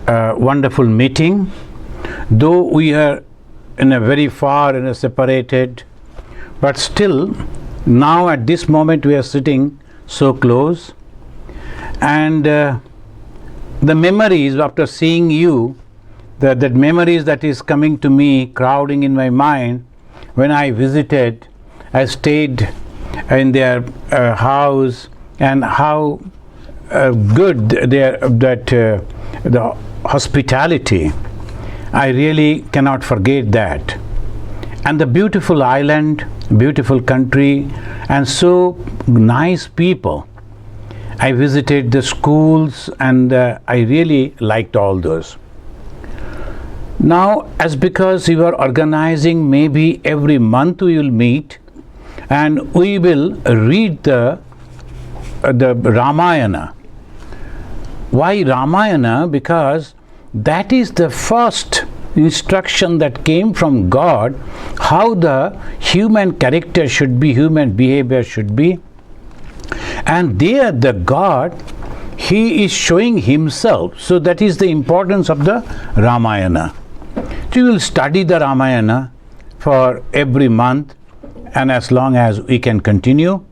wonderful meeting. Though we are in a very far and separated, but still now at this moment we are sitting so close, and the memories after seeing you, that memories that is coming to me, crowding in my mind. When I visited, I stayed in their house, and how good the hospitality. I really cannot forget that. And the beautiful island, beautiful country, and so nice people. I visited the schools, and I really liked all those. Now, as because you are organizing, maybe every month we will meet and we will read the Ramayana. Why Ramayana? Because that is the first instruction that came from God, how the human character should be, human behavior should be. And there the God, He is showing Himself. So that is the importance of the Ramayana. So we will study the Ramayana for every month, and as long as we can continue.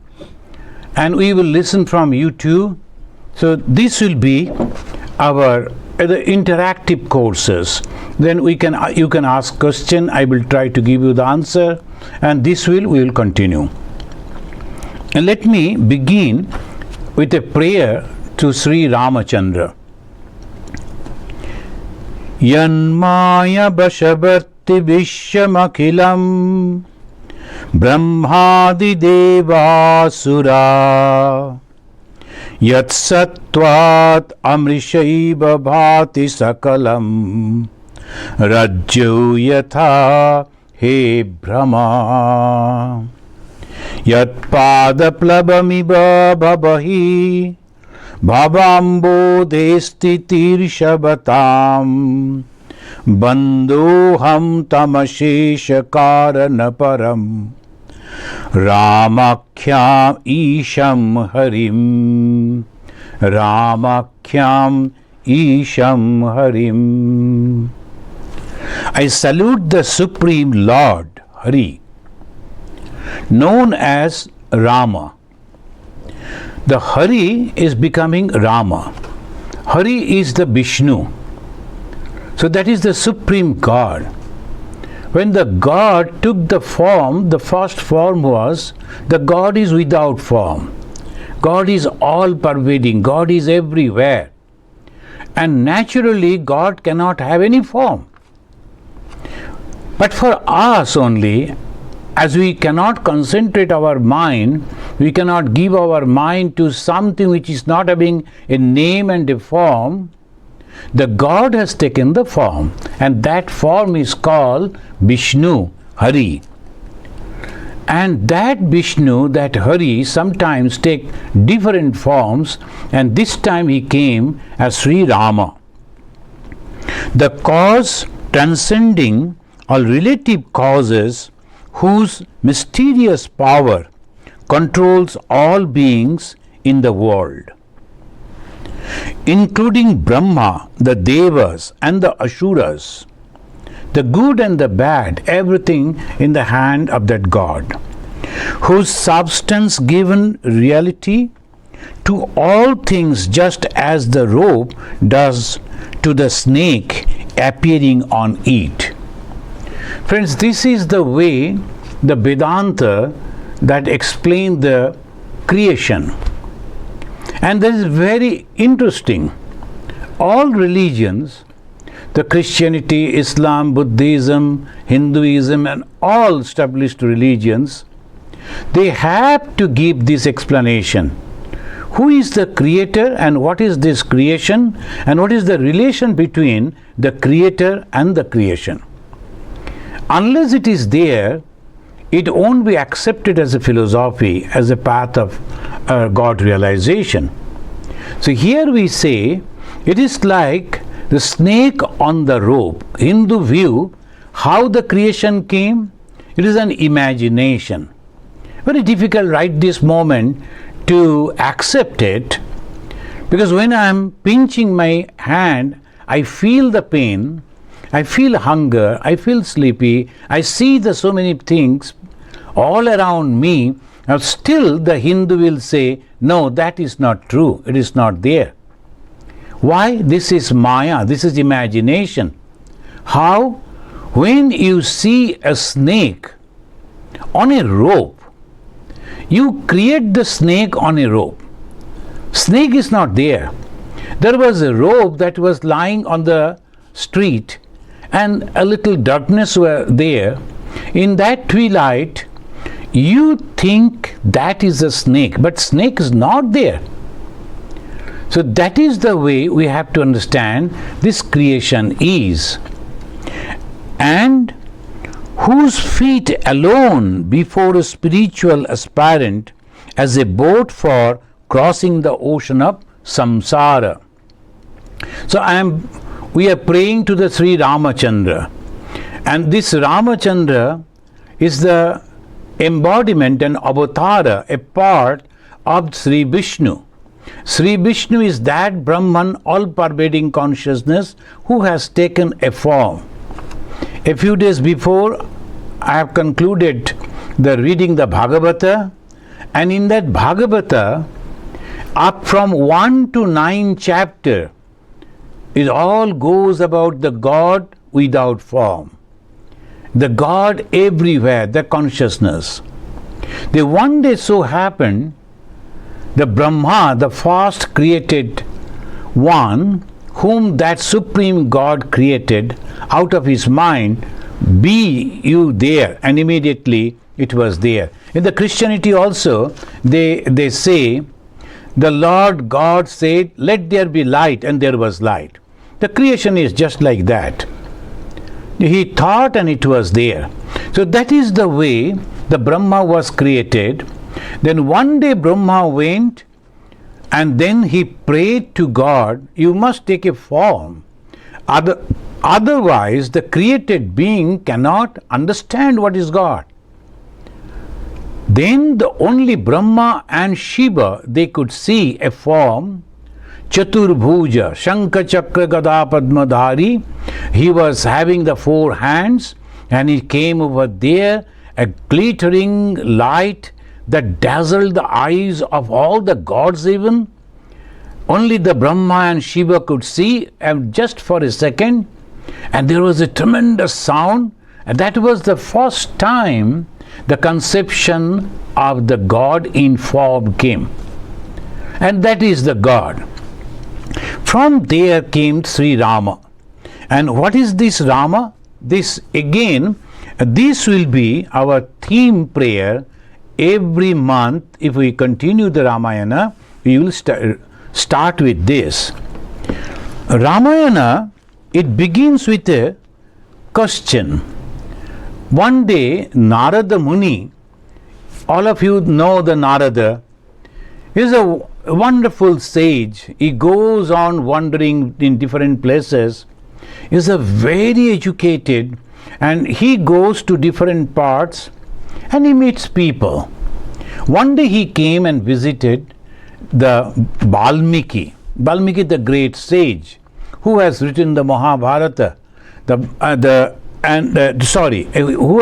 And we will listen from you too. So this will be our the interactive courses. Then you can ask question, I will try to give you the answer, and we will continue. And let me begin with a prayer to Sri Ramachandra. Yanmaya bashavarti vishyamakhilam brahmadi devasura yat sattvat amrishaiva bhati sakalam rajyo yatha he brahma yat padaplabamiva bhavahi bhavambo desti tirshabatam bandhoham tamashesha karana param ramakhyam isham harim ramakhyam isham harim. I salute the Supreme Lord Hari, known as Rama. The Hari is becoming Rama. Hari is the Vishnu. So that is the Supreme God. When the God took the form, the first form was, the God is without form. God is all pervading. God is everywhere. And naturally, God cannot have any form. But for us only, as we cannot concentrate our mind, we cannot give our mind to something which is not having a name and a form, the God has taken the form, and that form is called Vishnu, Hari. And that Vishnu, that Hari, sometimes take different forms, and this time he came as Sri Rama. The cause transcending all relative causes, whose mysterious power controls all beings in the world, including Brahma, the Devas and the Asuras, the good and the bad, everything in the hand of that God, whose substance given reality to all things, just as the rope does to the snake appearing on it. Friends, this is the way the Vedanta that explains the creation. And that is very interesting. All religions, the Christianity, Islam, Buddhism, Hinduism, and all established religions, they have to give this explanation. Who is the creator, and what is this creation, and what is the relation between the creator and the creation? Unless it is there, it won't be accepted as a philosophy, as a path of God realization. So here we say, it is like the snake on the rope. Hindu view, how the creation came, it is an imagination. Very difficult right this moment to accept it, because when I am pinching my hand, I feel the pain, I feel hunger, I feel sleepy, I see the so many things all around me. Now still the Hindu will say, no, that is not true, it is not there. Why? This is Maya, this is imagination. How? When you see a snake on a rope, you create the snake on a rope. Snake is not there. There was a rope that was lying on the street and a little darkness were there. In that twilight, you think that is a snake, but snake is not there. So that is the way we have to understand this creation is. And whose feet alone before a spiritual aspirant as a boat for crossing the ocean of samsara. So we are praying to the Sri Ramachandra, and this Ramachandra is the embodiment and avatara, a part of Sri Vishnu. Sri Vishnu is that Brahman, all-pervading consciousness who has taken a form. A few days before, I have concluded reading the Bhagavata, and in that Bhagavata, up from 1 to 9 chapter, it all goes about the God without form. The God everywhere, the consciousness. The one day so happened, the Brahma, the first created one, whom that supreme God created out of his mind, be you there, and immediately it was there. In the Christianity also, they say, the Lord God said, let there be light, and there was light. The creation is just like that. He thought and it was there. So that is the way the Brahma was created. Then one day Brahma went and then he prayed to God, you must take a form. Otherwise the created being cannot understand what is God. Then the only Brahma and Sheba, they could see a form, Chaturbhuja, Shankha Chakra Gada Padmadhari. He was having the 4 hands and he came over there, a glittering light that dazzled the eyes of all the gods even. Only the Brahma and Shiva could see, and just for a second, and there was a tremendous sound, and that was the first time the conception of the God in form came. And that is the God. From there came Sri Rama. And what is this Rama? This again, this will be our theme prayer every month. If we continue the Ramayana, we will start with this. Ramayana, it begins with a question. One day, Narada Muni, all of you know the Narada, is a wonderful sage. He goes on wandering in different places. He is a very educated, and he goes to different parts and he meets people. One day he came and visited the Valmiki, the great sage, who has written the Mahabharata, who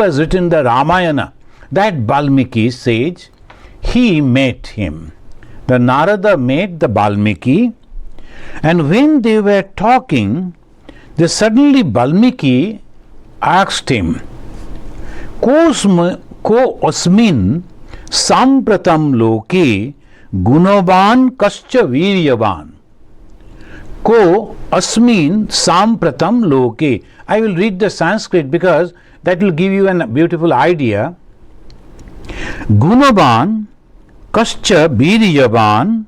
has written the Ramayana. That Valmiki sage, he met him. The Narada met the Valmiki, and when they were talking, suddenly Valmiki asked him, Ko asmin sampratam loke gunavan kascha viryavan. Ko asmin sampratam loke. I will read the Sanskrit because that will give you a beautiful idea. Gunavan kascha viryavan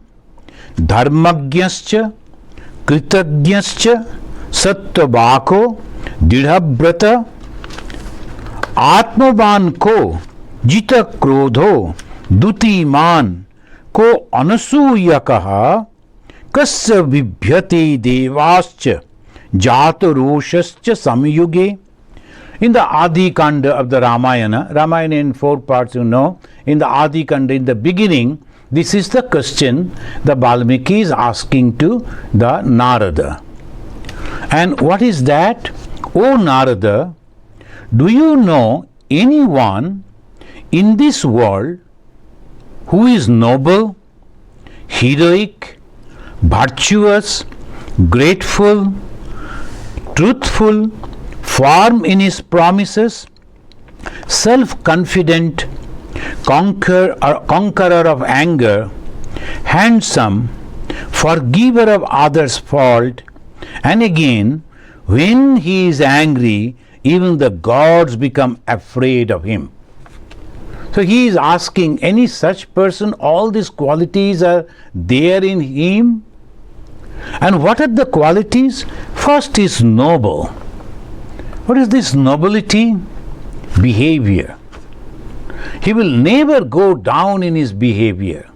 dharmagyascha kritagyascha sattavako didhabrata atmavan ko jita krodho dutiman ko anasuyakaha kasya vibhyate devascha jataroshascha samyuge. In the Adi Kanda of the Ramayana in 4 parts, you know, in the Adi Kanda, in the beginning, this is the question the Valmiki is asking to the Narada. And what is that? O Narada, do you know anyone in this world who is noble, heroic, virtuous, grateful, truthful, firm in his promises, self-confident, conqueror of anger, handsome, forgiver of others' fault, and again, when he is angry, even the gods become afraid of him. So he is asking, any such person, all these qualities are there in him? And what are the qualities? First is noble. What is this nobility? Behavior. He will never go down in his behavior.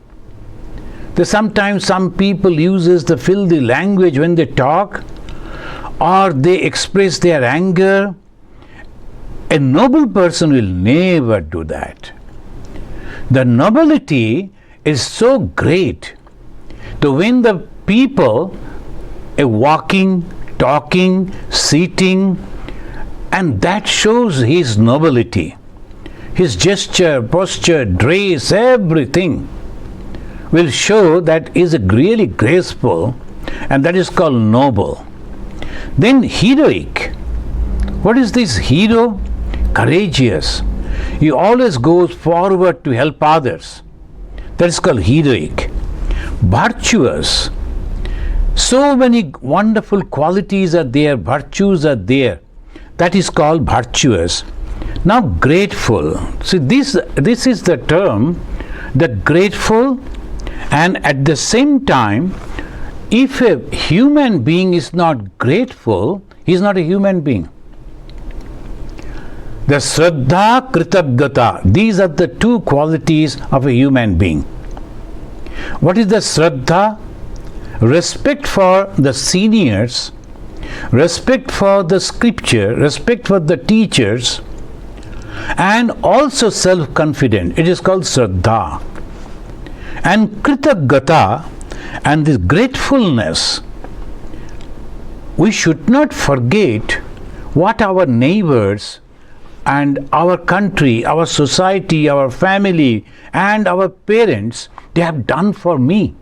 Sometimes some people uses the filthy language when they talk, or they express their anger. A noble person will never do that. The nobility is so great that when the people are walking, talking, sitting, and that shows his nobility. His gesture, posture, dress, everything will show that he is really graceful, and that is called noble. Then heroic. What is this hero? Courageous. He always goes forward to help others. That is called heroic. Virtuous. So many wonderful qualities are there, virtues are there. That is called virtuous. Now grateful. See, this is the term, the grateful, and at the same time, if a human being is not grateful, he is not a human being. The Shraddha, Kritagata, these are the two qualities of a human being. What is the Shraddha? Respect for the seniors, respect for the scripture, respect for the teachers, and also self-confident. It is called Shraddha. And Kritagata, and this gratefulness, we should not forget what our neighbors and our country, our society, our family, and our parents, they have done for me.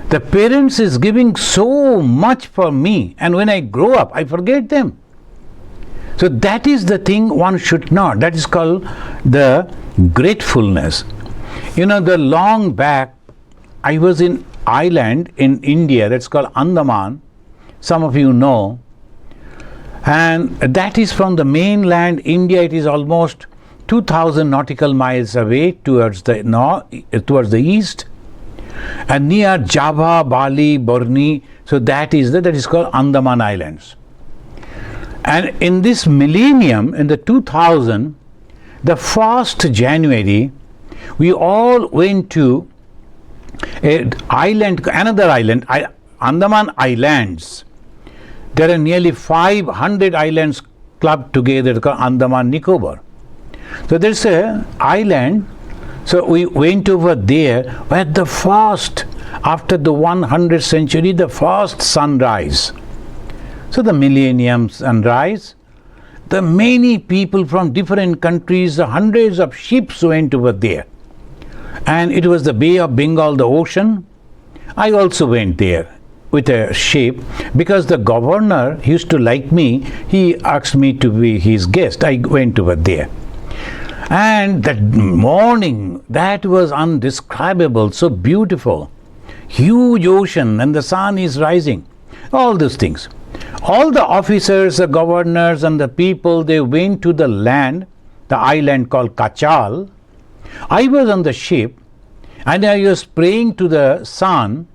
The parents is giving so much for me, and when I grow up, I forget them. So that is the thing one should not. That is called the gratefulness. The long back, I was in island in India, that's called Andaman. Some of you know. And that is from the mainland India. It is almost 2,000 nautical miles away towards the north, towards the east, and near Java, Bali, Borneo. So that is called Andaman Islands. And in this millennium, in the 2000, the 1st January, we all went to another island, Andaman Islands. There are nearly 500 islands clubbed together called Andaman Nicobar. So there's an island. So we went over there where the first, after the 100th century, the first sunrise. So the millennium sunrise, the many people from different countries, the hundreds of ships went over there. And it was the Bay of Bengal, the ocean. I also went there with a ship because the governor used to like me. He asked me to be his guest. I went over there. And that morning, that was undescribable, so beautiful. Huge ocean and the sun is rising. All those things. All the officers, the governors and the people, they went to the land, the island called Kachal. I was on the ship and I was praying to the sun,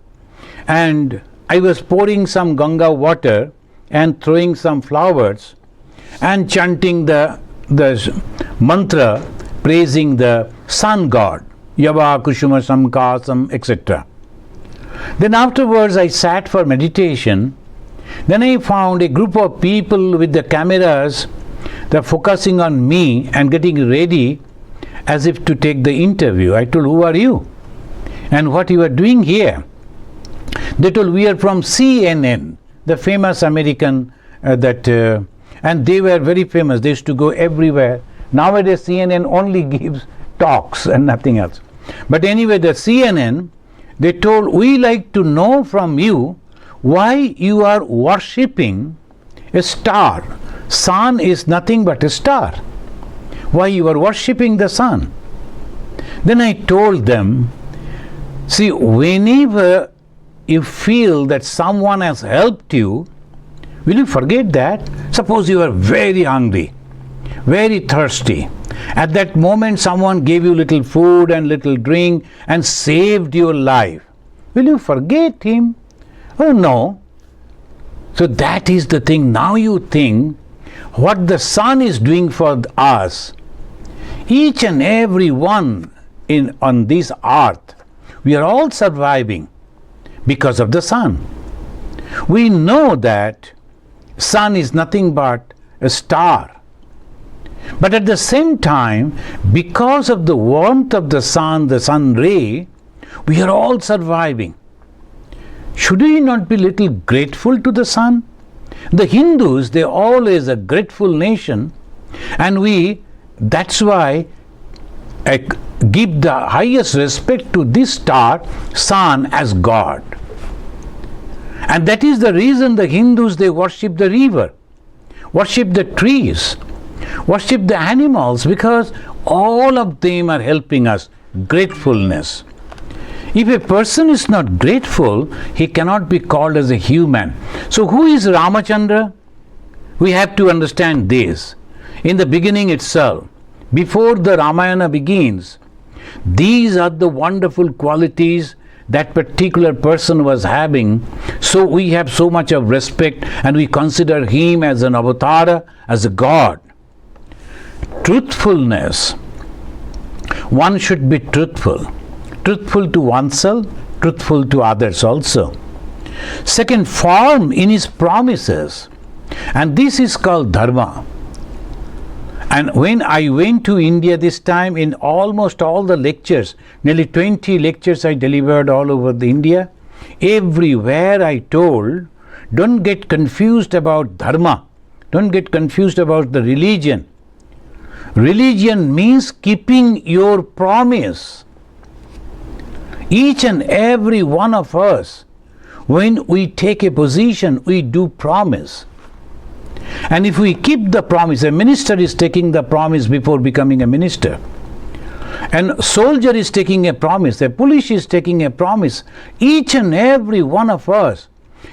and I was pouring some Ganga water and throwing some flowers and chanting the mantra praising the sun god, Yava Kushuma Samkasam, etc. Then afterwards I sat for meditation. Then I found a group of people with the cameras. They're focusing on me and getting ready as if to take the interview. I told, who are you? And what you are doing here? They told, we are from CNN. the famous American and they were very famous. They used to go everywhere. Nowadays CNN only gives talks and nothing else. But anyway, the CNN, they told, we like to know from you why you are worshipping a star. Sun is nothing but a star. Why you are worshipping the sun? Then I told them, see, whenever you feel that someone has helped you, will you forget that? Suppose you are very hungry, very thirsty. At that moment someone gave you little food and little drink and saved your life. Will you forget him? Oh no. So that is the thing. Now you think what the sun is doing for us. Each and every one on this earth, we are all surviving because of the sun. We know that sun is nothing but a star. But at the same time, because of the warmth of the sun ray, we are all surviving. Should we not be little grateful to the sun? The Hindus, they always a grateful nation, and that's why give the highest respect to this star, sun, as God. And that is the reason the Hindus, they worship the river, worship the trees, worship the animals, because all of them are helping us. Gratefulness. If a person is not grateful, he cannot be called as a human. So who is Ramachandra? We have to understand this. In the beginning itself, before the Ramayana begins, these are the wonderful qualities that particular person was having. So we have so much of respect and we consider him as an avatar, as a God. Truthfulness. One should be truthful. Truthful to oneself, truthful to others also. Second, firm in his promises. And this is called dharma. And when I went to India this time, in almost all the lectures, nearly 20 lectures I delivered all over the India, everywhere I told, don't get confused about dharma. Don't get confused about the religion. Religion means keeping your promise. Each and every one of us, when we take a position, we do promise. And if we keep the promise, a minister is taking the promise before becoming a minister. And a soldier is taking a promise, a police is taking a promise. Each and every one of us,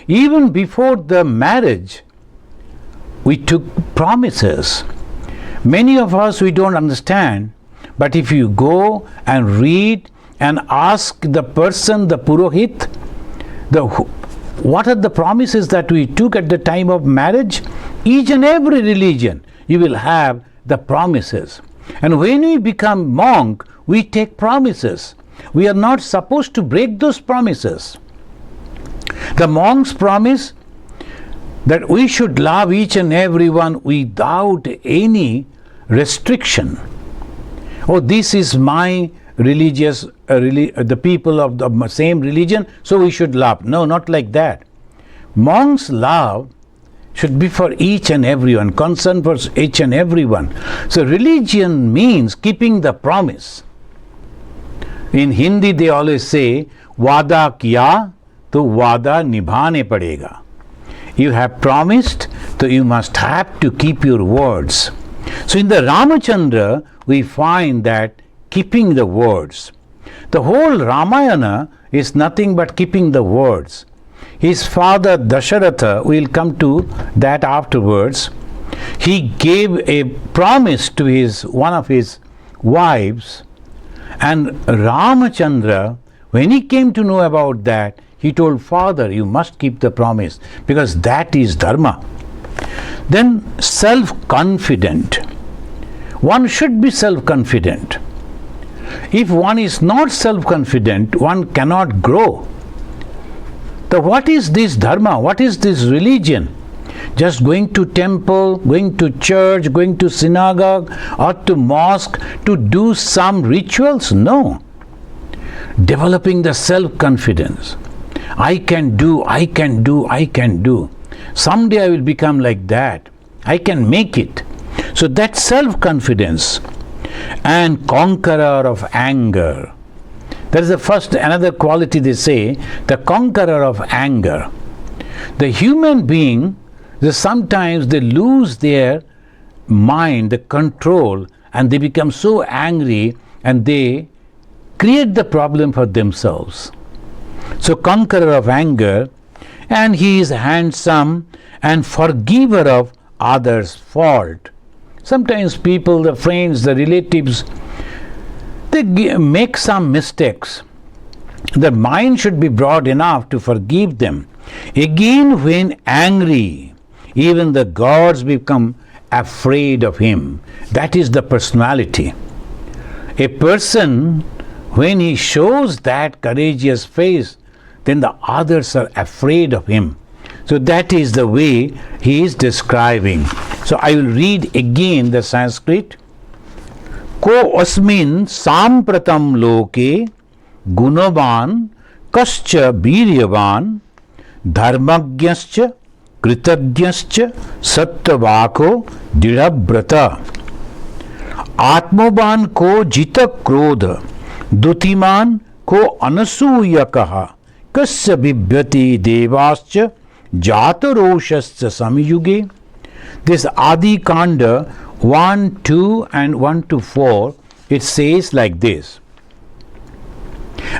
even before the marriage, we took promises. Many of us, we don't understand, but if you go and read and ask the person, the Purohit, what are the promises that we took at the time of marriage? Each and every religion, you will have the promises. And when we become monk, we take promises. We are not supposed to break those promises. The monks promise that we should love each and every one without any restriction. Oh, this is my religious, the people of the same religion, so we should love. No, not like that. Monks' love should be for each and everyone, concern for each and everyone. So religion means keeping the promise. In Hindi they always say, Vada kiya to vada nibhane padega. You have promised, so you must have to keep your words. So in the Ramachandra, we find that keeping the words. The whole Ramayana is nothing but keeping the words. His father Dasharatha, we will come to that afterwards, he gave a promise to one of his wives, and Ramachandra, when he came to know about that, he told, Father, you must keep the promise, because that is dharma. Then self-confident. One should be self-confident. If one is not self-confident, one cannot grow. So what is this dharma? What is this religion? Just going to temple, going to church, going to synagogue or to mosque to do some rituals? No. Developing the self-confidence. I can do, I can do, I can do. Someday I will become like that. I can make it. So that self-confidence and conqueror of anger. That is the first, another quality they say, the conqueror of anger. The human being, sometimes they lose their mind, the control, and they become so angry and they create the problem for themselves. So conqueror of anger, and he is handsome and forgiver of others' fault. Sometimes people, the friends, the relatives, they make some mistakes. The mind should be broad enough to forgive them. Again, when angry, even the gods become afraid of him. That is the personality. A person, when he shows that courageous face, then the others are afraid of him. So that is the way he is describing. So I will read again the Sanskrit. Ko asmin sampratam loke gunavan kascha biryavan dharmagyascha kritagyascha sattavako didhabrata atmoban ko jita krodha dutiman ko anasuyakaha kasya bibhyati devascha jataroshascha samyuge. This Adi Kanda 1, 2 and 1 to 4, it says like this.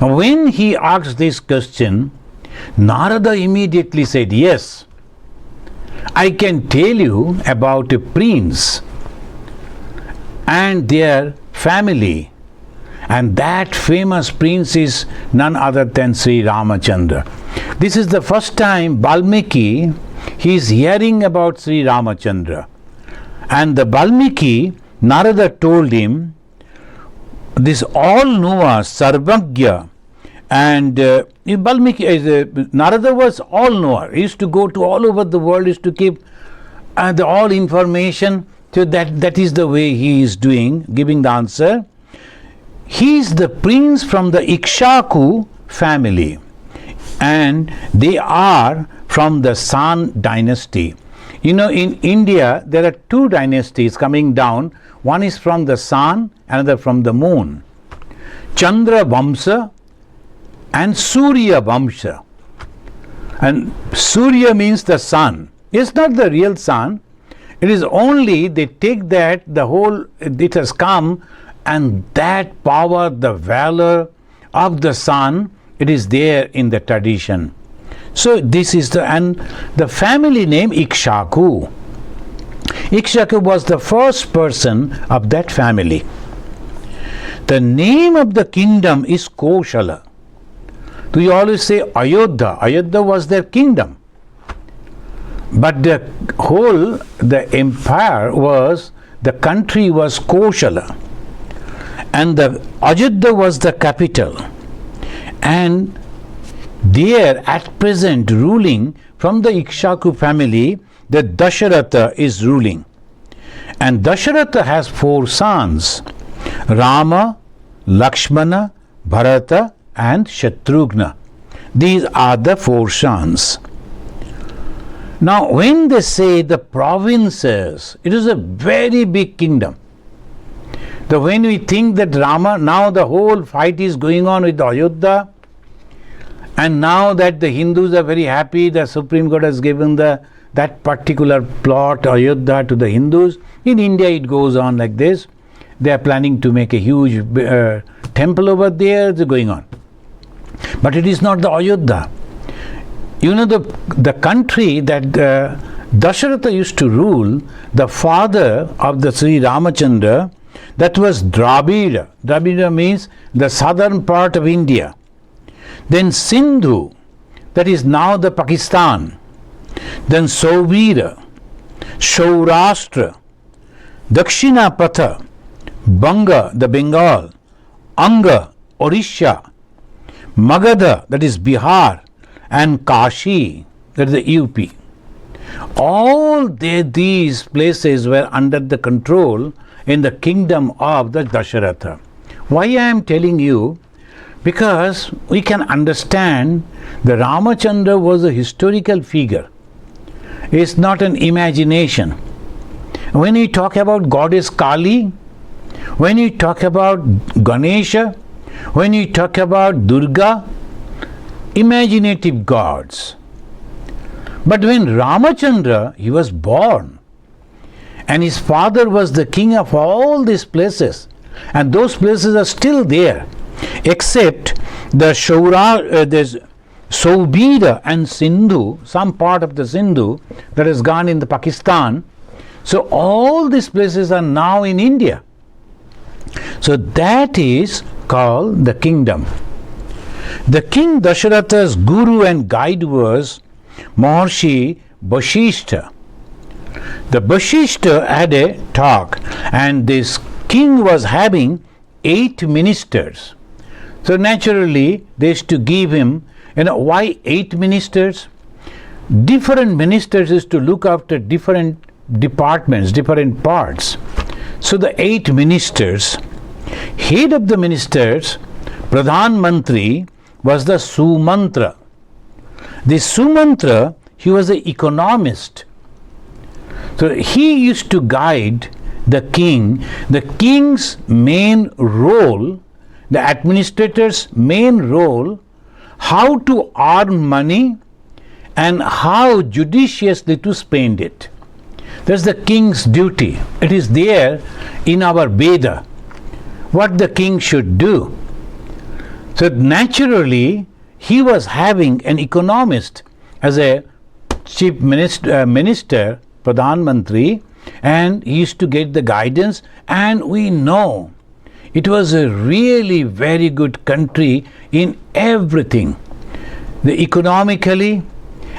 When he asked this question, Narada immediately said, yes, I can tell you about a prince and their family. And that famous prince is none other than Sri Ramachandra. This is the first time Valmiki, he is hearing about Sri Ramachandra. And the Valmiki, Narada told him, this all-knower, Sarvagya, and Valmiki, Narada was all-knower. He used to go to all over the world, used to keep the all information. So that is the way he is doing, giving the answer. He is the prince from the Ikshaku family, and they are from the San dynasty. You know, in India, there are two dynasties coming down. One is from the sun, another from the moon. Chandra Vamsa and Surya Vamsa. And Surya means the sun. It's not the real sun. It is only they take that, the whole, it has come, and that power, the valor of the sun, it is there in the tradition. So this is the family name Ikshaku. Ikshaku was the first person of that family. The name of the kingdom is Koshala. We always say Ayodhya. Ayodhya was their kingdom. But the empire was, the country was Koshala. And the Ayodhya was the capital. And there at present ruling from the Ikshaku family, the Dasharatha is ruling. And Dasharatha has 4 sons, Rama, Lakshmana, Bharata and Shatrughna. These are the 4 sons. Now when they say the provinces, it is a very big kingdom. When we think that Rama, now the whole fight is going on with Ayodhya, and now that the Hindus are very happy, the Supreme Court has given that particular plot, Ayodhya, to the Hindus. In India it goes on like this. They are planning to make a huge temple over there, it's going on. But it is not the Ayodhya. You know, the country that Dasharatha used to rule, the father of the Sri Ramachandra, that was Dravida. Dravida means the southern part of India. Then Sindhu, that is now the Pakistan. Then Sauvira, Saurashtra, Dakshinapatha, Banga, the Bengal, Anga, Orissa, Magadha, that is Bihar, and Kashi, that is the UP. All these places were under the control in the kingdom of the Dasharatha. Why I am telling you? Because we can understand the Ramachandra was a historical figure. is not an imagination. When we talk about goddess Kali, when we talk about Ganesha, when we talk about Durga, imaginative gods. But when Ramachandra, he was born, and his father was the king of all these places, and those places are still there, except the there's Saubira and Sindhu, some part of the Sindhu that has gone in the Pakistan. So all these places are now in India. So that is called the kingdom. The king Dasharatha's guru and guide was Maharshi Vashishta. The Vashishta had a talk, and this king was having 8 ministers. So naturally they used to give him, why 8 ministers? Different ministers is to look after different departments, different parts. So the 8 ministers, head of the ministers, Pradhan Mantri, was the Sumantra. The Sumantra, he was an economist. So he used to guide the king. The king's main role, the administrator's main role, how to earn money and how judiciously to spend it. That's the king's duty. It is there in our Veda, what the king should do. So naturally, he was having an economist as a chief minister, Pradhan Mantri, and he used to get the guidance, and we know it was a really very good country in everything. The economically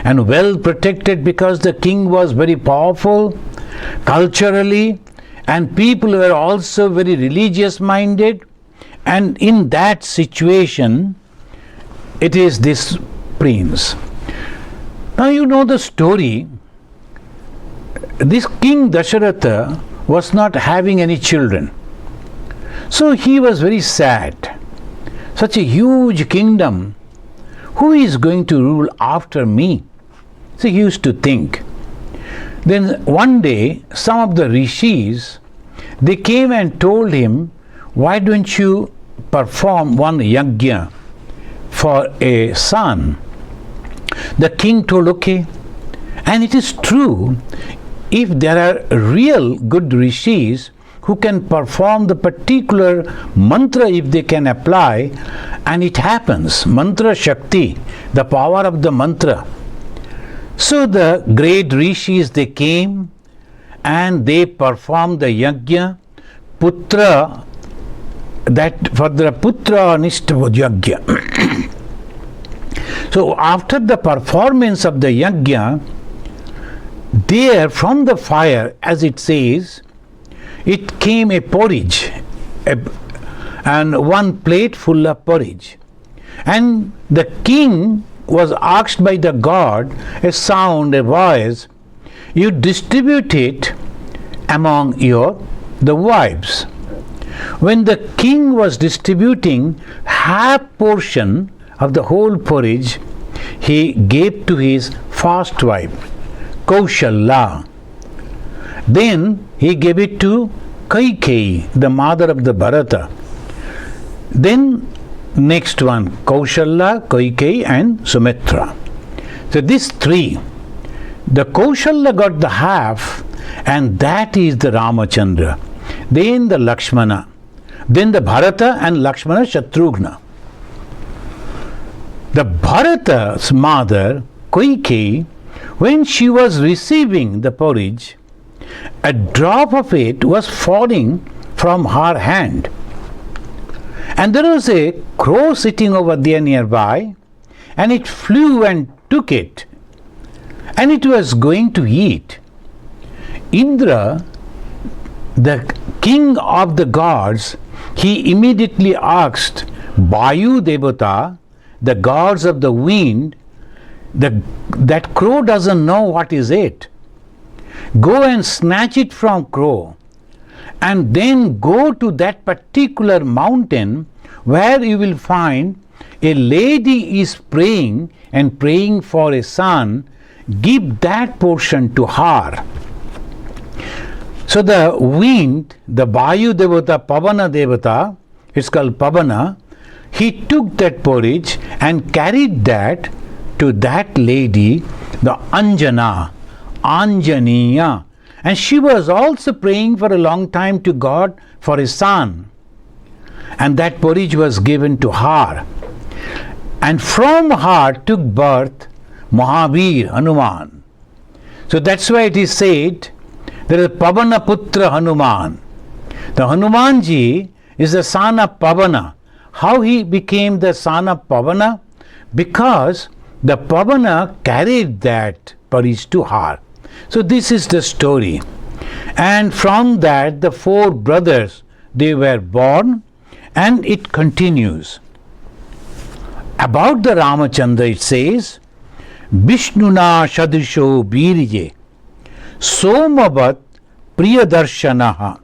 and well protected because the king was very powerful, culturally, and people were also very religious minded. And in that situation, it is this prince. Now you know the story. This king Dasharatha was not having any children. So he was very sad. Such a huge kingdom, who is going to rule after me? So he used to think. Then one day, some of the rishis, they came and told him, why don't you perform one yajna for a son? The king told, okay. And it is true, if there are real good rishis who can perform the particular mantra, if they can apply, and it happens, mantra shakti, the power of the mantra. So the great rishis, they came and they performed the yajna, putra, that for the putra nishtha yajna. So after the performance of the yajna, there from the fire, as it says, it came a porridge, and one plate full of porridge. And the king was asked by the god, a sound, a voice, you distribute it among the wives. When the king was distributing half portion of the whole porridge, he gave to his first wife, Kaushalya. Then he gave it to Kaikeyi, the mother of the Bharata. Then next one, Kaushalya, Kaikeyi and Sumitra. So these 3, the Kaushalya got the half, and that is the Ramachandra. Then the Lakshmana. Then the Bharata and Lakshmana Shatrughna. The Bharata's mother, Kaikeyi, when she was receiving the porridge, a drop of it was falling from her hand. And there was a crow sitting over there nearby, and it flew and took it, and it was going to eat. Indra, the king of the gods, he immediately asked Vayu Devata, the gods of the wind, that crow doesn't know what is it. Go and snatch it from crow, and then go to that particular mountain where you will find a lady is praying and praying for a son. give that portion to her. So the wind, the Vayu Devata, Pavana Devata, it's called Pavana, he took that porridge and carried that to that lady, the Anjana, Anjaniya. And she was also praying for a long time to God for his son. And that porridge was given to her. And from her took birth Mahavir, Hanuman. So that's why it is said, there is Pavana Putra Hanuman. The Hanumanji is the son of Pavana. How he became the son of Pavana? Because the Pavana carried that porridge to her. So this is the story. And from that the 4 brothers, they were born, and it continues. About the Ramachandra it says, Vishnuna Shadrisho Birije Somavat Priyadarshanaha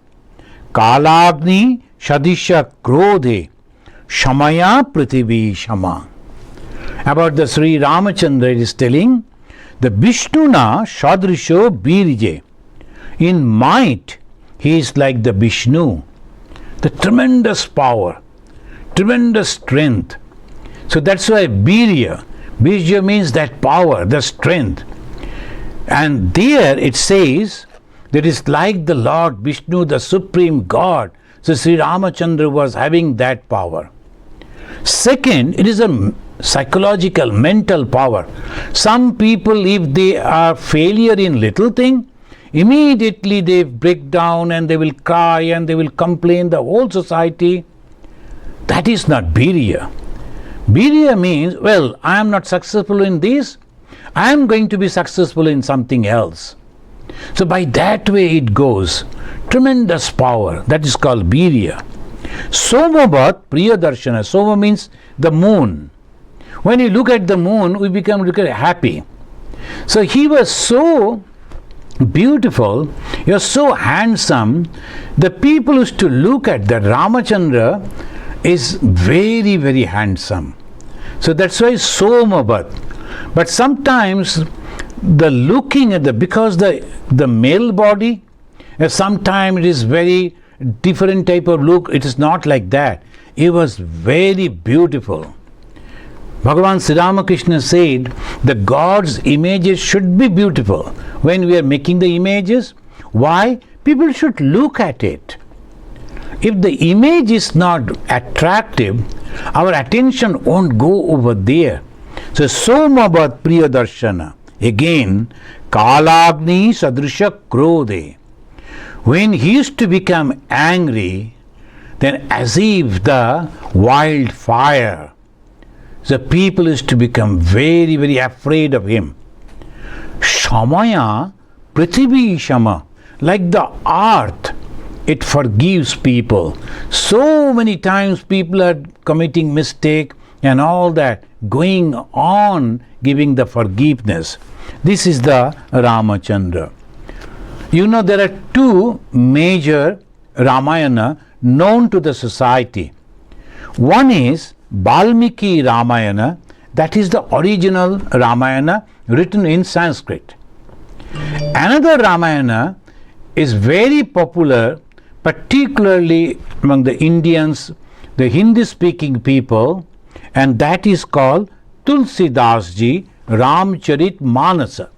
Kalagni Shadisha Krodhe Shamaya Prithivi Shama. About the Sri Ramachandra it is telling, the Vishnuna Shadrisho Birije. In might, he is like the Vishnu, the tremendous power, tremendous strength. So that's why Birya. Birya means that power, the strength. And there it says that it's like the Lord Vishnu, the Supreme God. So Sri Ramachandra was having that power. Second, it is a psychological, mental power. Some people, if they are failure in little thing, immediately they break down and they will cry and they will complain the whole society. That is not Birya. Birya means, well, I am not successful in this, I am going to be successful in something else. So by that way it goes. Tremendous power. That is called Birya. Somavat Priyadarshana. Soma means the moon. When you look at the moon, we become happy. So he was so beautiful, he was so handsome, the people used to look at that Ramachandra is very, very handsome. So that's why Somavat. But sometimes the looking at because the male body, sometimes it is very different type of look, it is not like that. It was very beautiful. Bhagavan Sri Ramakrishna said the God's images should be beautiful. When we are making the images, why? People should look at it. If the image is not attractive, our attention won't go over there. So Somavat Priyadarshana. Again, Kalagni Sadrisha Krodhe. When he used to become angry, then as if the wildfire, the people used to become very, very afraid of him. Shamaya Prithivi Shama. Like the earth, it forgives people. So many times people are committing mistake and all that, going on giving the forgiveness. This is the Ramachandra. You know, there are 2 major Ramayana known to the society. One is Valmiki Ramayana, that is the original Ramayana written in Sanskrit. Another Ramayana is very popular, particularly among the Indians, the Hindi-speaking people, and that is called Tulsidas Ji Ramcharit Manasa.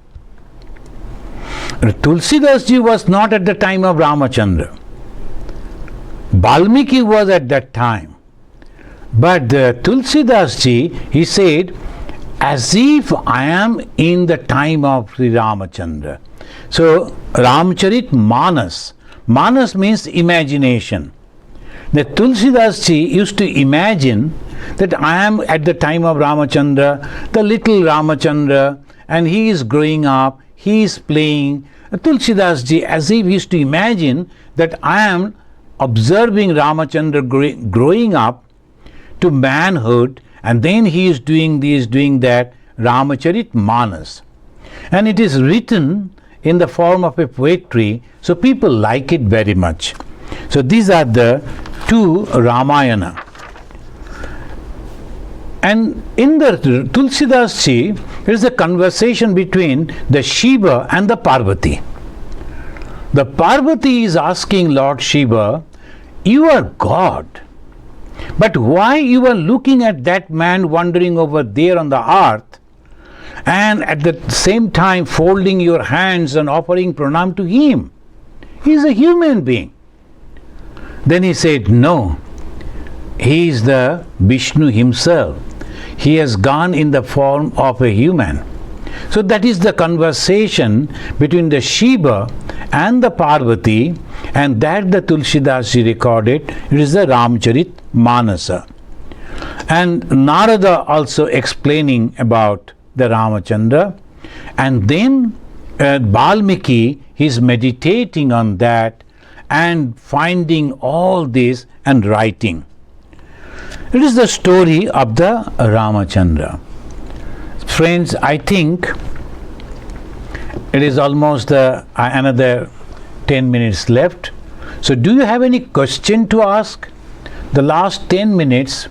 Tulsidas Ji was not at the time of Ramachandra. Valmiki was at that time. But Tulsidas Ji, he said, as if I am in the time of Sri Ramachandra. So Ramcharit Manas. Manas means imagination. The Tulsidas Ji used to imagine that I am at the time of Ramachandra, the little Ramachandra, and he is growing up, he is playing. Tulsidas Ji, as if he used to imagine that I am observing Ramachandra growing up to manhood, and then he is doing this, doing that, Ramacharit Manas. And it is written in the form of a poetry, so people like it very much. So these are the 2 Ramayana. And in the Tulsidas Ji, there is a conversation between the Sheba and the Parvati. The Parvati is asking Lord Sheba, you are God, but why you are looking at that man wandering over there on the earth and at the same time folding your hands and offering pranam to him? He is a human being. Then he said, no, he is the Vishnu himself. He has gone in the form of a human. So that is the conversation between the Sheba and the Parvati, and that the Tulsidas Ji recorded. It is the Ramcharitmanasa. And Narada also explaining about the Ramachandra, and then Valmiki, he is meditating on that and finding all this and writing. It is the story of the Ramachandra. Friends, I think it is almost another 10 minutes left. So do you have any question to ask? The last 10 minutes,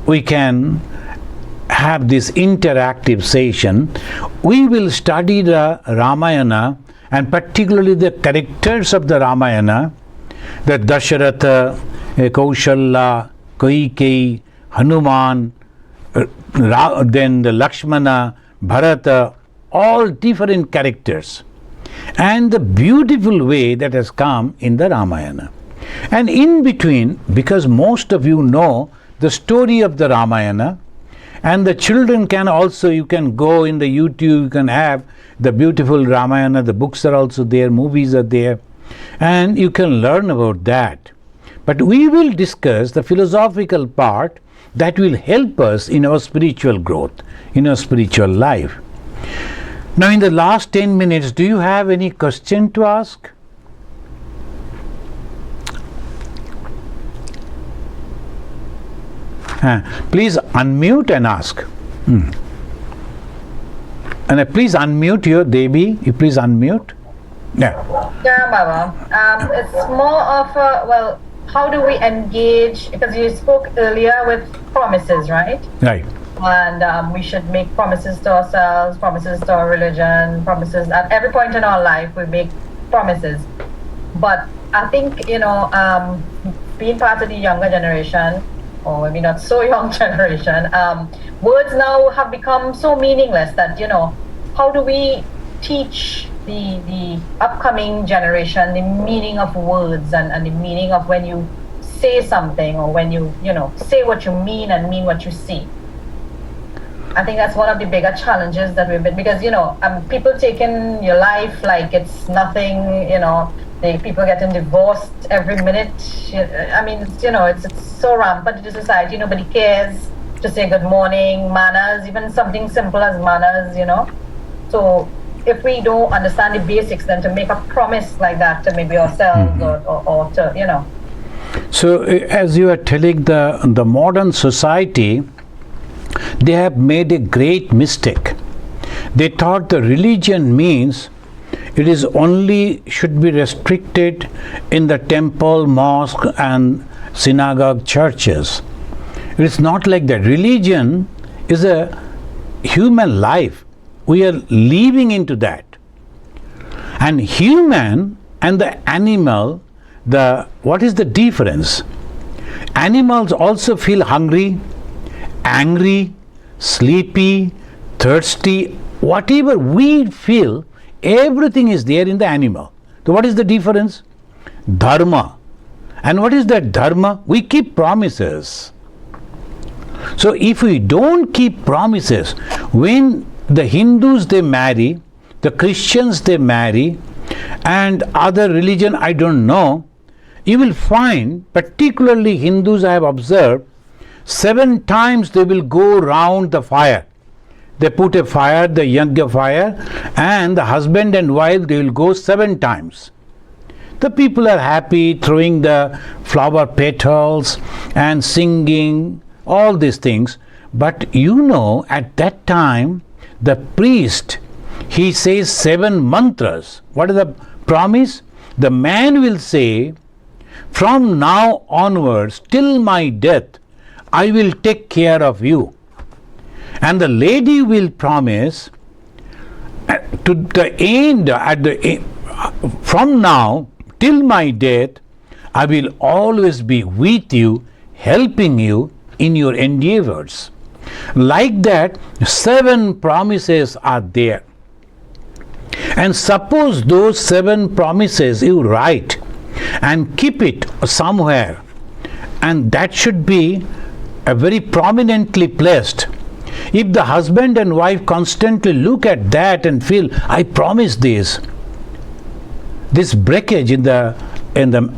we can have this interactive session. We will study the Ramayana, and particularly the characters of the Ramayana, the Dasharatha, Kaushalya, Kaikeyi, Hanuman, then the Lakshmana, Bharata, all different characters, and the beautiful way that has come in the Ramayana. And in between, because most of you know the story of the Ramayana, and the children can also, you can go in the YouTube, you can have the beautiful Ramayana, the books are also there, movies are there, and you can learn about that. But we will discuss the philosophical part that will help us in our spiritual growth, in our spiritual life. Now, in the last 10 minutes, do you have any question to ask? Please unmute and ask. And please unmute your Devi. You please unmute. Yeah. Yeah, Baba. It's more of a, well, how do we engage? Because you spoke earlier with promises, right? Right. And we should make promises to ourselves, promises to our religion, promises at every point in our life. We make promises. But I think, being part of the younger generation, or maybe not so young generation, words now have become so meaningless that, how do we teach the upcoming generation the meaning of words and the meaning of when you say something, or when you say what you mean and mean what you see? I think that's one of the bigger challenges that we've been, because people taking your life like it's nothing. People getting divorced every minute. I mean, it's so rampant in the society. Nobody cares to say good morning, manners, even something simple as manners. So if we don't understand the basics, then to make a promise like that to maybe ourselves, or to So as you are telling, the modern society, they have made a great mistake. They thought the religion means it is only should be restricted in the temple, mosque and synagogue churches. It is not like that. Religion is a human life. We are living into that. And human and the animal, what is the difference? Animals also feel hungry, angry, sleepy, thirsty. Whatever we feel, everything is there in the animal. So what is the difference? Dharma. And what is that dharma? We keep promises. So if we don't keep promises, when the Hindus they marry, the Christians they marry, and other religion I don't know, you will find, particularly Hindus I have observed, 7 times they will go round the fire. They put a fire, the yajna fire, and the husband and wife, they will go 7 times. The people are happy, throwing the flower petals and singing, all these things. But at that time, the priest, he says 7 mantras. What is the promise? The man will say, from now onwards, till my death, I will take care of you. And the lady will promise to the end, from now till my death, I will always be with you, helping you in your endeavors. Like that, 7 promises are there. And suppose those 7 promises you write and keep it somewhere, and that should be very prominently placed. If the husband and wife constantly look at that and feel, I promise this breakage in the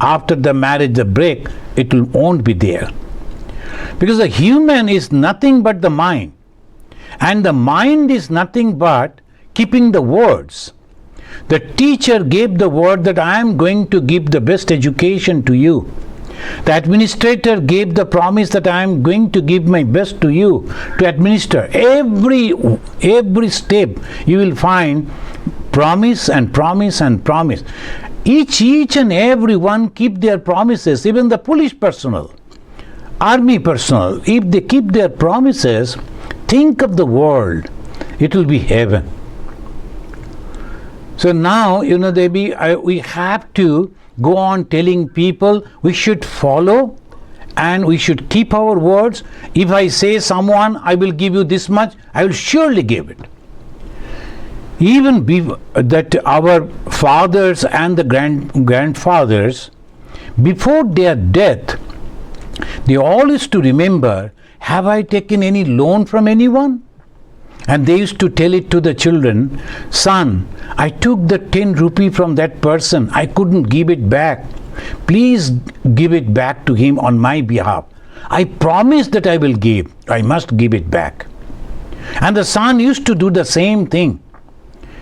after the marriage, the break, it won't be there. Because the human is nothing but the mind, and the mind is nothing but keeping the words. The teacher gave the word that I am going to give the best education to you. The administrator gave the promise that I am going to give my best to you to administer. Every step you will find promise and promise and promise. Each and every one keep their promises, even the police personnel, army personnel. If they keep their promises, think of the world, it will be heaven. So now, we have to go on telling people we should follow and we should keep our words. If I say someone, I will give you this much, I will surely give it. Even that our fathers and the grandfathers, before their death, they all used to remember, have I taken any loan from anyone? And they used to tell it to the children, son, I took the 10 rupee from that person, I couldn't give it back. Please give it back to him on my behalf. I promise that I will give, I must give it back. And the son used to do the same thing.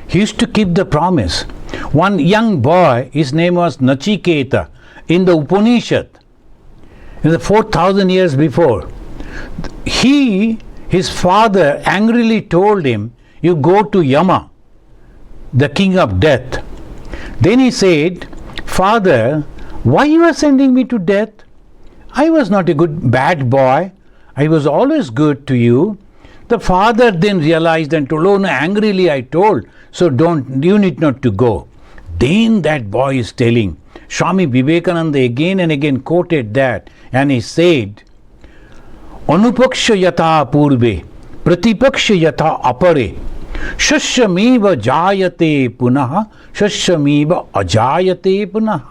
He used to keep the promise. One young boy, his name was Nachiketa, in the Upanishad, in the 4,000 years before, his father angrily told him, you go to Yama, the king of death. Then he said, Father, why you are sending me to death? I was not a bad boy. I was always good to you. The father then realized and told, oh no, angrily I told, so you need not to go. Then that boy is telling, Swami Vivekananda again and again quoted that, and he said, Anupaksha yatha purve, pratipaksha yatha apare, shashyamiva jayate punaha, shashyamiva ajayate punaha.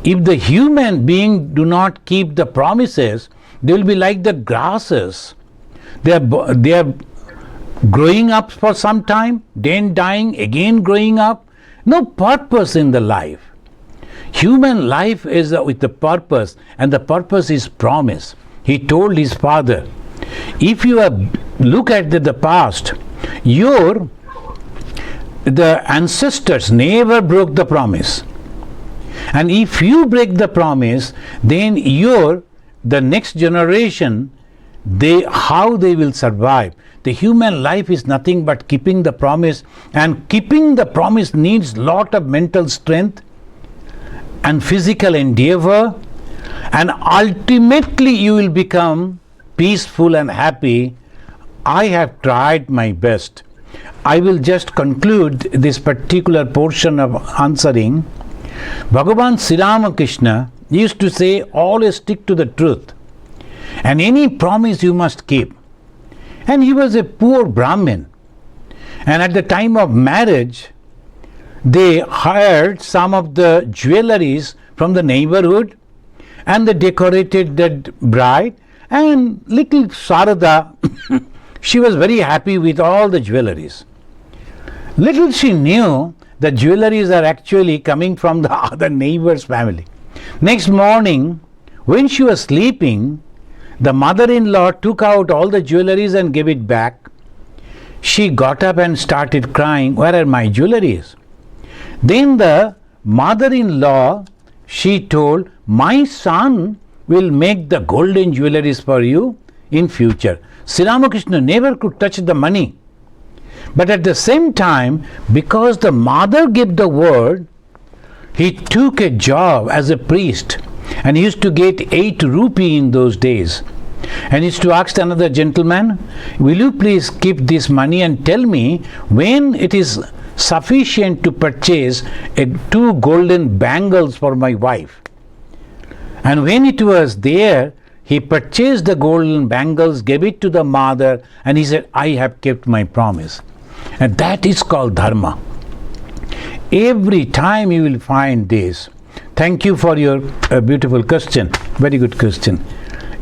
If the human being do not keep the promises, they will be like the grasses. They are growing up for some time, then dying, again growing up. No purpose in the life. Human life is with a purpose, and the purpose is promise. He told his father, if you look at the past, the ancestors never broke the promise. And if you break the promise, then the next generation, how they will survive. The human life is nothing but keeping the promise, and keeping the promise needs lot of mental strength and physical endeavor, and ultimately you will become peaceful and happy. I have tried my best. I will just conclude this particular portion of answering. Bhagavan Sri Ramakrishna used to say, always stick to the truth, and any promise you must keep. And he was a poor Brahmin, and at the time of marriage, they hired some of the jewelries from the neighborhood, and they decorated the bride, and little Sarada, she was very happy with all the jewelries. Little she knew the jewelries are actually coming from the other neighbor's family. Next morning, when she was sleeping, the mother-in-law took out all the jewelries and gave it back. She got up and started crying, where are my jewelries? Then the mother-in-law, she told, my son will make the golden jewelries for you in future. Sri Ramakrishna never could touch the money. But at the same time, because the mother gave the word, he took a job as a priest. and he used to get 8 rupee in those days. And he used to ask another gentleman, will you please keep this money and tell me when it is sufficient to purchase 2 golden bangles for my wife. And when it was there, he purchased the golden bangles, gave it to the mother, and he said, I have kept my promise. And that is called dharma. Every time you will find this. Thank you for your beautiful question. Very good question.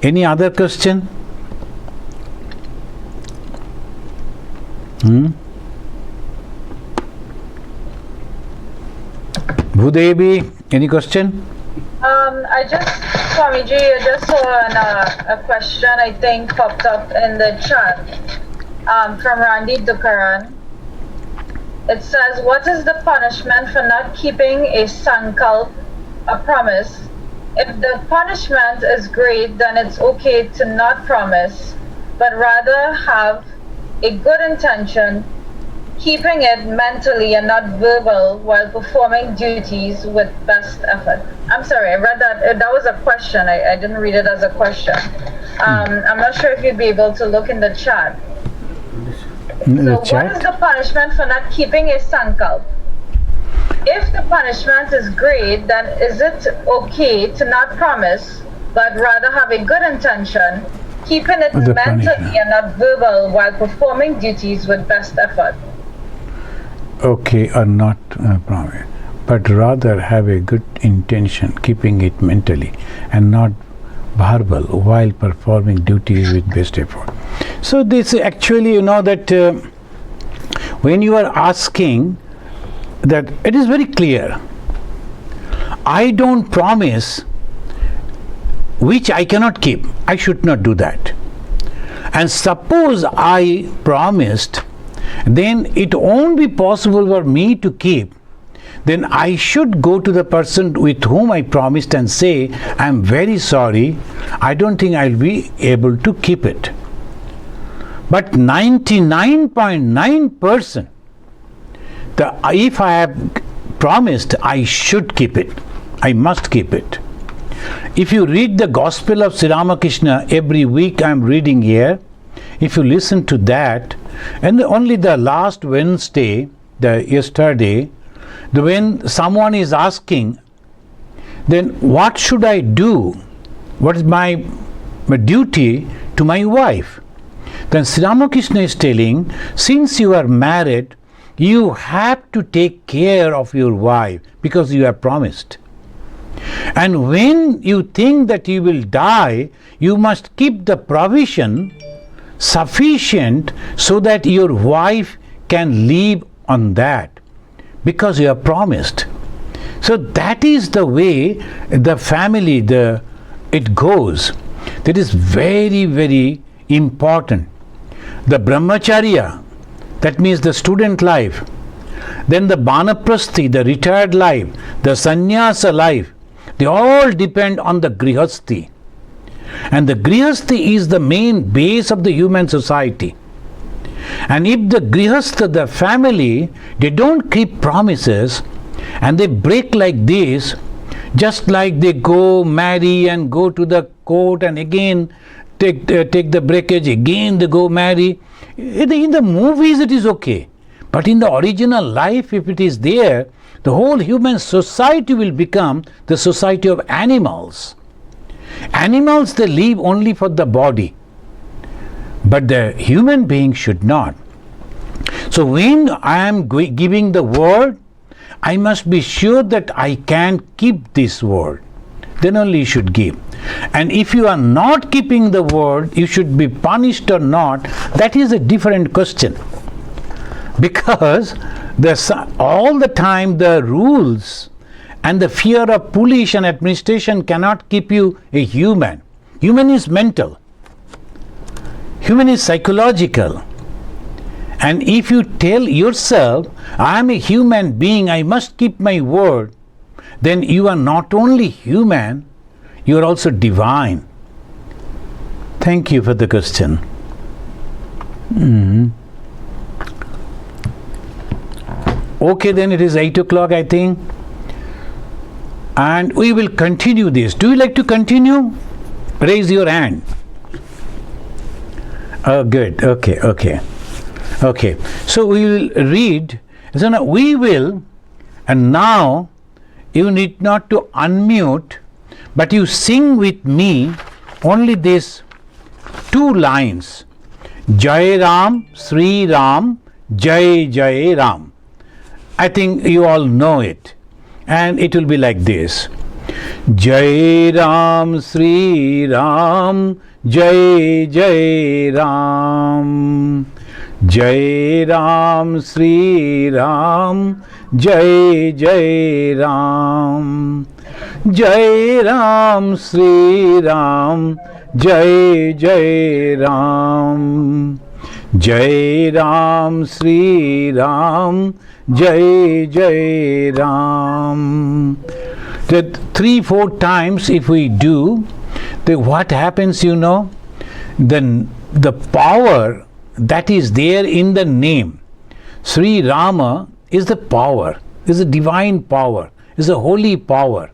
Any other question? Bhudevi, any question? Swamiji, I just saw a question I think popped up in the chat from Randy Dukaran. It says, what is the punishment for not keeping a sankalp, a promise? If the punishment is great, then it's okay to not promise, but rather have a good intention, keeping it mentally and not verbal while performing duties with best effort. I'm sorry, I read that. That was a question. I didn't read it as a question. I'm not sure if you'd be able to look in the chat. So what is the punishment for not keeping a sankalp? If the punishment is great, then is it okay to not promise, but rather have a good intention, keeping it mentally and not verbal while performing duties with best effort? Okay, or not promise, but rather have a good intention, keeping it mentally and not verbal while performing duties with best effort. So this actually, that when you are asking, that it is very clear. I don't promise which I cannot keep. I should not do that. And suppose I promised, then it won't be possible for me to keep. Then I should go to the person with whom I promised and say, I am very sorry, I don't think I'll be able to keep it. But 99.9%, if I have promised, I should keep it. I must keep it. If you read the Gospel of Sri Ramakrishna every week, I am reading here. If you listen to that, and only the last Wednesday, yesterday, when someone is asking, then what should I do? What is my duty to my wife? Then Sri Ramakrishna is telling, since you are married, you have to take care of your wife because you have promised. And when you think that you will die, you must keep the provision sufficient so that your wife can live on that because you have promised. So that is the way the family, it goes. That is very, very important. The brahmacharya, that means the student life, then the banaprasthi, the retired life, the sannyasa life, they all depend on the grihasthi. And the grihasthi is the main base of the human society. And if the grihastha, the family, they don't keep promises and they break like this, just like they go marry and go to the court and again take the breakage, again they go marry. In the movies it is okay, but in the original life, if it is there, the whole human society will become the society of animals. Animals, they live only for the body, but the human being should not. So when I am giving the word, I must be sure that I can keep this word. Then only you should give. And if you are not keeping the word, you should be punished or not. That is a different question. Because all the time the rules and the fear of police and administration cannot keep you a human. Human is mental. Human is psychological. And if you tell yourself, I am a human being, I must keep my word, then you are not only human, you are also divine. Thank you for the question. Okay, then it is 8 o'clock, I think. And we will continue this. Do you like to continue? Raise your hand. Oh, good. Okay. So we will read. So now we will, and now you need not to unmute, but you sing with me only these 2 lines. Jai Ram, Sri Ram, Jai Jai Ram. I think you all know it. And it will be like this. Jai Ram, Sri Ram, Jai Jai Ram. Jai Ram, Sri Ram, Jai Jai Ram. Jai Ram, Sri Ram, Jai Jai Ram. Jai Ram, Sri Ram, Jai Jai Ram. That 3-4 times if we do, then what happens, Then the power that is there in the name, Sri Rama, is the power, is a divine power, is a holy power.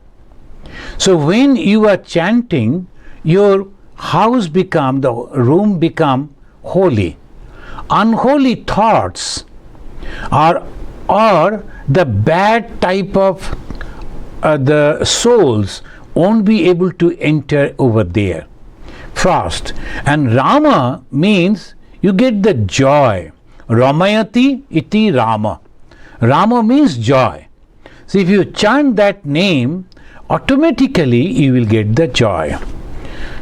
So when you are chanting, your house become, the room become holy. Unholy thoughts or the bad type of the souls won't be able to enter over there. Fast. And Rama means you get the joy. Ramayati iti Rama. Rama means joy. So if you chant that name, automatically you will get the joy.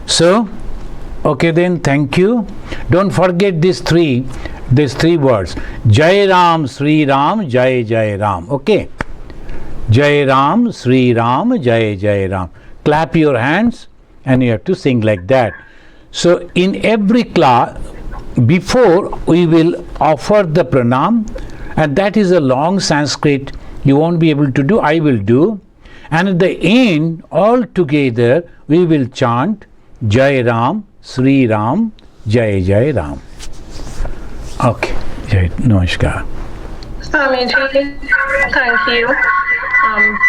So, okay then, thank you. Don't forget these three words. Jai Ram, Sri Ram, Jai Jai Ram. Okay. Jai Ram, Sri Ram, Jai Jai Ram. Clap your hands and you have to sing like that. So in every class, before we will offer the pranam, and that is a long Sanskrit you won't be able to do, I will do. And at the end, all together, we will chant Jai Ram, Sri Ram, Jai Jai Ram. Okay. Jai, Namaskar. Swamiji, thank you.